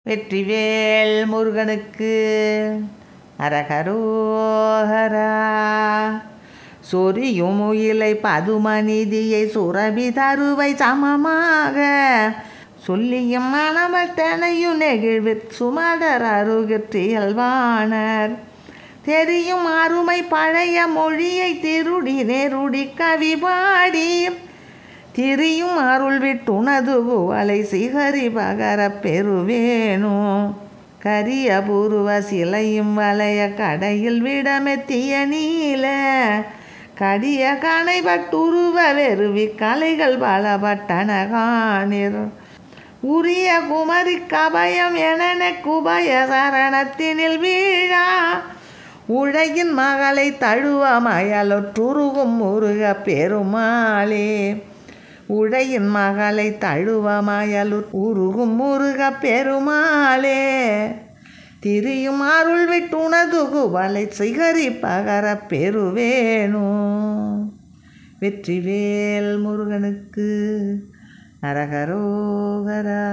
வெற்றிவேல் முருகனுக்கு அரகரோகரா. சொரியும் முயிலை பதுமநிதியை சுரபி தருவை சமமாக சொல்லியும் மணமல் தனையும் நெகிழ்விற் சுமடர் அருகிற்றியல்வானர் தெரியும் அருமை பழைய மொழியை திருடி நெருடி கவி பாடி திரியும் அருள் விட்டுணது புவலை சிகரி பகர பெறுவேனோ கரிய புருவ சிலையும் வளைய கடையில் விடமெத்திய நீல கடிய கணைபட்டுருவ வெறுவி கலைகள் பலபட்டன காணிர் உரிய குமரி கபயம் என குபய சரணத்தினில் வீழா உழையின் மகளை தழுவ மயலொற்றுருகும் முருக பெருமாளே உழையின் மகளை தழுவ மயலுர் உருகும் முருக பெருமாளே திரியும் அருள் விட்டுணது குவலை சிகரி பகர பெறுவேனோ. வெற்றிவேல் முருகனுக்கு அரகரோகரா.